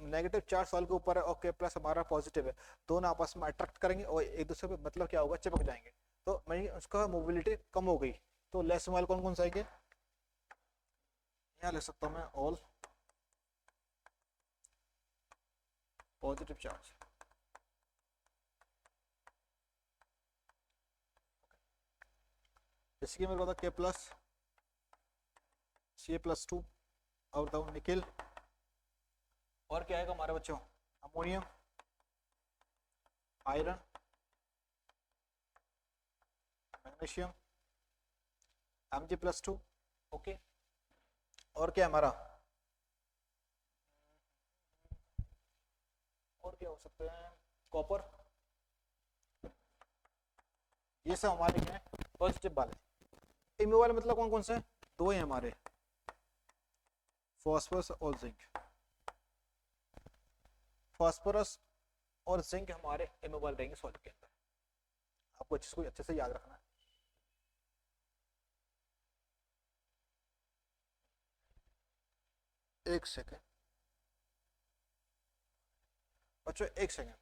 नेगेटिव चार्ज सॉइल के ऊपर है और के प्लस हमारा पॉजिटिव है। दोनों आपस में अट्रैक्ट करेंगे और एक दूसरे पे मतलब क्या होगा, चिपक जाएंगे। तो मैं उसका मोबिलिटी कम हो गई। तो लेस मोबाइल कौन कौन सा है, यहाँ ले सकता हूँ मैं ऑल पॉजिटिव चार्ज। जैसे कि मेरे को के प्लस, Ca+2, और बताओ निकिल, और क्या आएगा हमारे बच्चों, ammonium, iron, magnesium, Mg+2। Okay, और क्या हमारा, और क्या हो सकते हैं, कॉपर। ये सब हमारे क्या है, पॉजिटिव वाले। इनमें वाले मतलब कौन कौन से, दो हैं हमारे, फॉस्फोरस और जिंक। फॉस्फोरस और जिंक हमारे इमोबाइल रहेंगे सॉल्ट के अंदर। आपको इसको अच्छे से याद रखना है। एक सेकेंड बच्चों, एक सेकेंड,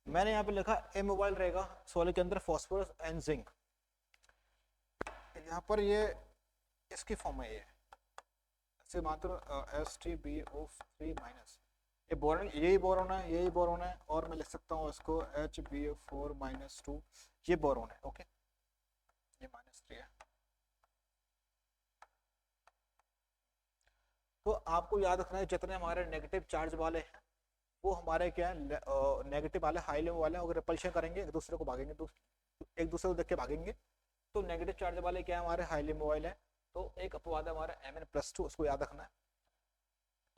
मैंने यहाँ पे लिखा इमोबाइल रहेगा सॉल्ट के अंदर फॉस्फोरस एंड जिंक। यहाँ पर ये इसकी फॉर्म है, ये ऐसे मात्र H3BO3-, ये बोरॉन, यही बोरॉन है, यही बोरॉन है। और मैं लिख सकता हूँ इसको HbO4-2, ये बोरॉन है। ओके, ये -3 है। तो आपको याद रखना है, जितने हमारे नेगेटिव चार्ज वाले हैं वो हमारे क्या है, नेगेटिव वाले, हाई लेवल वाले, अगर रिपल्शन करेंगे एक दूसरे को भागेंगे, एक दूसरे को देख के भागेंगे। तो नेगेटिव चार्ज वाले क्या है, हमारे हाईली मोबाइल है। तो एक अपवाद है हमारा Mn+2, उसको याद रखना है।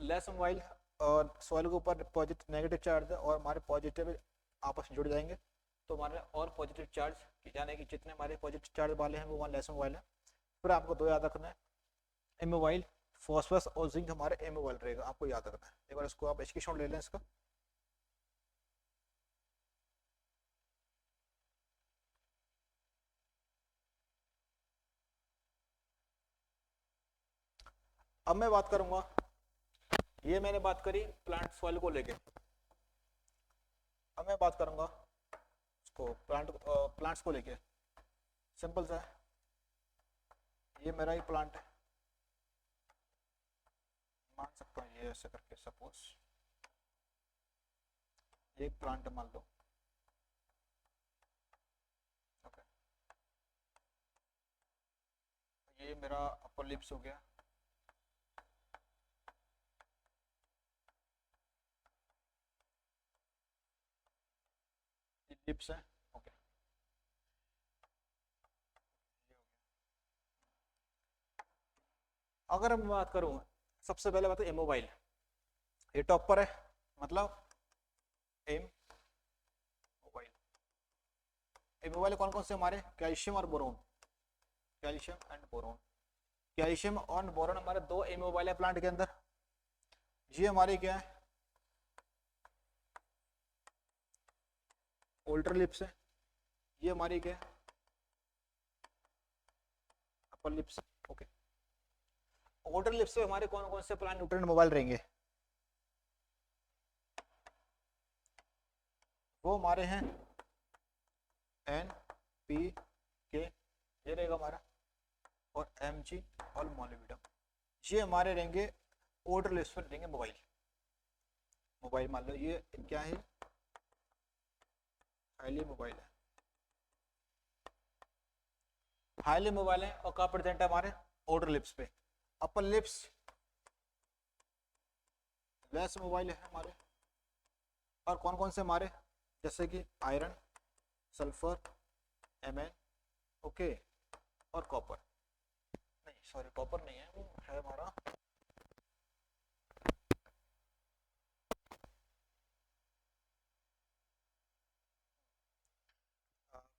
लेस मोबाइल और सॉइल के ऊपर पॉजिटिव नेगेटिव चार्ज है और हमारे पॉजिटिव आपस में जुड़ जाएंगे। तो हमारे और पॉजिटिव चार्ज, यानी कि जितने हमारे पॉजिटिव चार्ज वाले हैं वो हमारे लेस मोबाइल है। फिर आपको दो याद रखना है, इमोबाइल, फॉस्फोरस और जिंक हमारे इमोबाइल रहेगा, आपको याद रखना है। एक बार इसको आप स्क्रीनशॉट ले लें इसका। अब मैं बात करूंगा, ये मैंने बात करी प्लांट सॉइल को लेके। अब मैं बात करूंगा उसको प्लांट्स को लेके। सिंपल सा है, ये मेरा ही प्लांट है, मान सकता हूँ ये ऐसे करके, सपोज ये एक प्लांट मान लो। ओके, ये मेरा अपर लिप्स हो गया, ये लिप्स है। ओके, अगर मैं बात करूँ, सबसे पहले बात है इमोबाइल, ये टॉप पर है, मतलब एम मोबाइल। इमोबाइल कौन कौन से हमारे, कैल्शियम और boron, calcium and boron. Calcium और बोरोन हमारे दो इमोबाइल है प्लांट के अंदर। ये हमारी क्या है, ओल्टर लिप्स है। ये हमारी क्या है, upper lips. Okay, altar lips पे हमारे कौन कौन से प्लांट न्यूट्रिएंट मोबाइल रहेंगे, वो हमारे हैं एन पी के, ये रहेगा हमारा, और एम जी और मोलिब्डेनम, ये हमारे रहेंगे ओल्टर लिप्स पर रहेंगे मोबाइल। मोबाइल मान लो ये क्या है, हाईली मोबाइल है, हाईली मोबाइल है, और कहाँ प्रेजेंट है हमारे ओल्टर लिप्स पे। अपर लिप्स लेस मोबाइल है हमारे, और कौन कौन से हमारे, जैसे कि आयरन, सल्फर, एमएन, ओके, और कॉपर। नहीं सॉरी, कॉपर नहीं है, वो है हमारा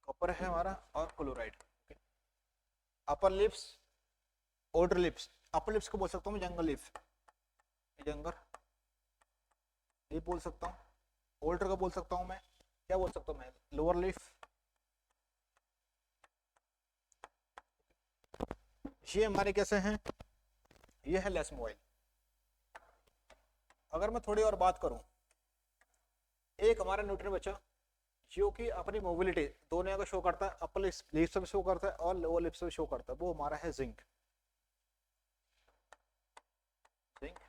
कॉपर है हमारा, और chloride. Upper lips, altar lips, upper lips को बोल सकता हूँ मैं जंगल लिप्स, जंगल ये बोल सकता हूँ। ओल्टर का बोल सकता हूँ मैं, क्या बोल सकता हूँ मैं, लोअर लिप। ये हमारे कैसे हैं, ये है लेस मोबाइल। अगर मैं थोड़ी और बात करूं, एक हमारा न्यूट्रिएंट बचा जो कि अपनी मोबिलिटी दोनों का शो करता है, अपर लिप्स से भी शो करता है और लोअर लिप्स से भी शो करता है, वो हमारा है जिंक। जिंक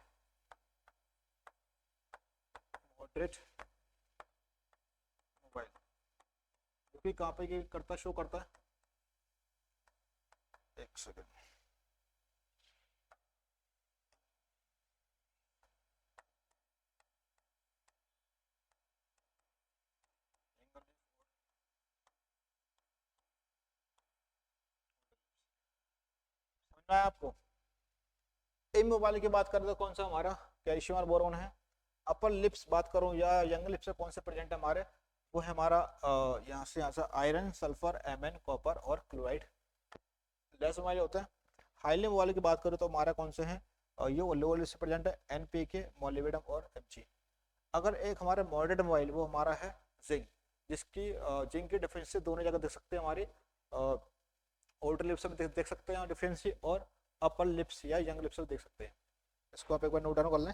मॉडरेट मोबाइल, जो कि कहाँ पे करता, शो करता है, एक सेकेंड, समझ में आया आपको। इन मोबाइल की बात करें तो कौन सा हमारा कैल्शियम और बोरोन है। अपर लिप्स बात करूं या यंग लिप्स से कौन से प्रेजेंट है हमारे, वो है हमारा यहाँ से आयरन, सल्फर, एमएन, कॉपर और क्लोराइड। लेस मोबाइल होता है। हाईली मोबाइल की बात करें तो हमारा कौन से हैं, ये लोअर लिप्स से प्रेजेंट है, एनपीके, मोलिब्डेनम और एमजी। अगर एक हमारा मॉडरेट मोबाइल, वो हमारा है जिंक, जिसकी जिंक की डिफिशियंसी दोनों जगह देख सकते हैं, हमारी ओल्डर लिप्स में देख सकते हैं डिफिशियंसी, और अपर लिप्स या यंग लिप्स में देख सकते हैं। इसको आप एक बार नोट डाउन कर लें।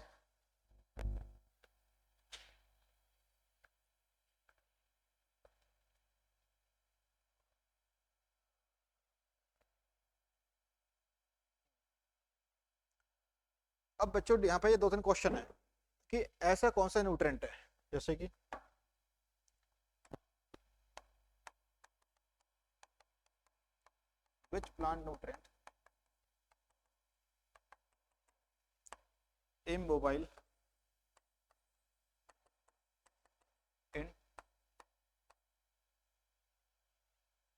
अब बच्चों यहाँ पे ये दो तीन क्वेश्चन है कि ऐसा कौन सा न्यूट्रिएंट है, जैसे कि विच प्लांट न्यूट्रिएंट इमोबाइल इन,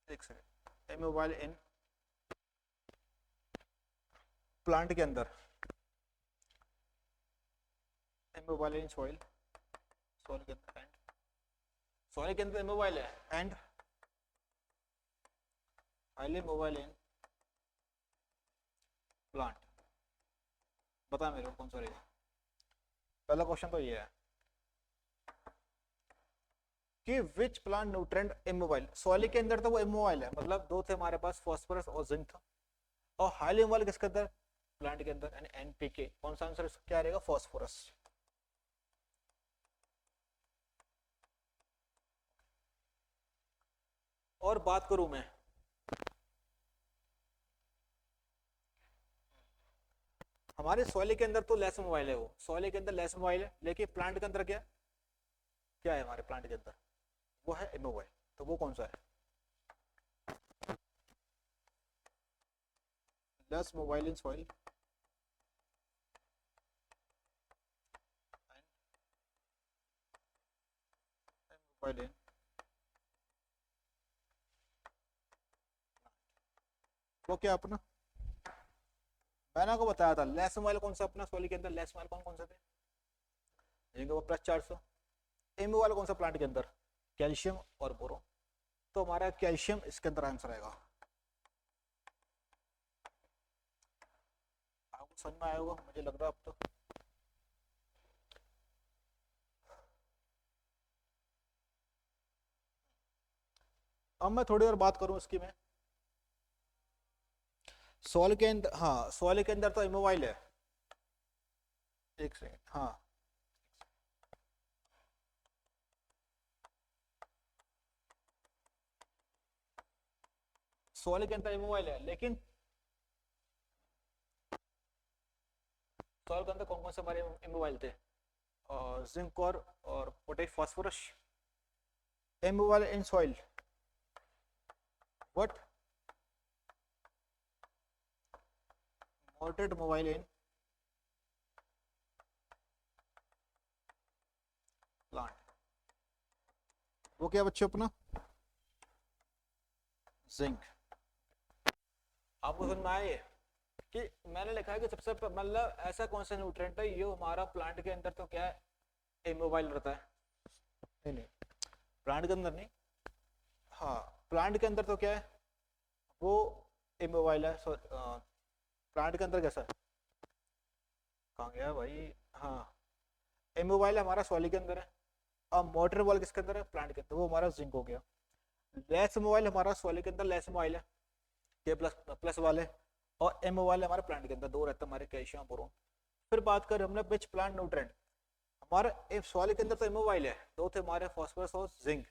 एक सेकेंड, इमोबाइल इन प्लांट के अंदर, इमोबाइल इन सॉइल, सॉइल के अंदर, एंड सॉइल के अंदर इमोबाइल है, and highly mobile in plant. बता मेरे को कौन सा रहेगा। पहला क्वेश्चन तो ये है कि which plant nutrient immobile, soil के अंदर तो वो इमोबाइल है, मतलब दो थे हमारे पास, फॉस्फोरस और जिंक था, और हाईली मोबाइल किसके अंदर, प्लांट के अंदर, यानी एनपीके। कौन सा आंसर क्या रहेगा, फॉस्फोरस। और बात करूं मैं, हमारे सॉइल के अंदर तो लेस मोबाइल है, वो सॉइल के अंदर लेस मोबाइल है, लेकिन प्लांट के अंदर क्या क्या है, हमारे प्लांट के अंदर वो है इमोबाइल। तो वो कौन सा है? Less mobile in soil mobile in, वो क्या अपना, मैंने आपको बताया था लेस मोबाइल कौन सा अपना सॉइल के अंदर, लेस मोबाइल कौन कौन से थे, जिनके वो +400। इमोबाइल कौन सा प्लांट के अंदर, कैल्शियम और बोरोन। तो हमारा कैल्शियम इसके अंदर आंसर आएगा। आपको समझ में आया होगा मुझे लग रहा है अब तो। अब मैं थोड़ी और बात करूं इसकी में, सॉइल के अंदर, हाँ सॉइल के अंदर तो इमोबाइल है, एक सेकंड, हाँ सॉइल के अंदर इमोबाइल है, लेकिन सॉइल के अंदर कौन कौन से हमारे इमोबाइल थे, जिंक और potash phosphorus. Immobile in soil what, moderate mobile in plant, वो क्या बच्चे अपना जिंक। आपको समझ में आया ये कि मैंने लिखा है कि सबसे मतलब ऐसा कौन सा न्यूट्रिएंट है ये हमारा प्लांट के अंदर तो क्या है, इमोबाइल रहता है, नहीं नहीं प्लांट के अंदर नहीं, हाँ प्लांट के अंदर तो क्या है वो इमोबाइल है, प्लांट के अंदर कैसा है, कहाँ गया भाई, हाँ इमोबाइल हमारा सॉइल के अंदर है, अब मोटर बॉल किसके अंदर है, प्लांट के अंदर, वो हमारा जिंक हो गया। लेस मोबाइल हमारा सॉइल के अंदर लेस मोबाइल है, के प्लस प्लस वाले, और एम मोबाइल हमारे प्लांट के अंदर दो रहता है हमारे, कैल्शियम बोरोन। फिर बात करें हमने विच प्लांट न्यूट्रिएंट, हमारे सॉइल के अंदर तो इमोबाइल है, दो थे हमारे फॉस्फोरस और जिंक,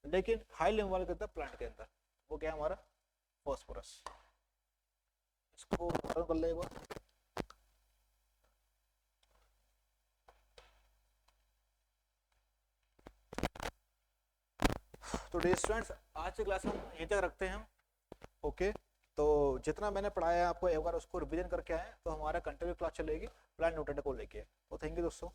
लेकिन हाई लेवल वाले के अंदर प्लांट के अंदर वो क्या है हमारा फॉस्फोरस। इसको कर ले एक बार। तो डियर स्टूडेंट्स आज की क्लास हम यहीं तक रखते हैं हम, ओके। तो जितना मैंने पढ़ाया है आपको एक बार उसको रिवीजन करके आए तो हमारा कंटिन्यू क्लास चलेगी प्लांट न्यूट्रिएंट को लेके। तो थैंक यू दोस्तों।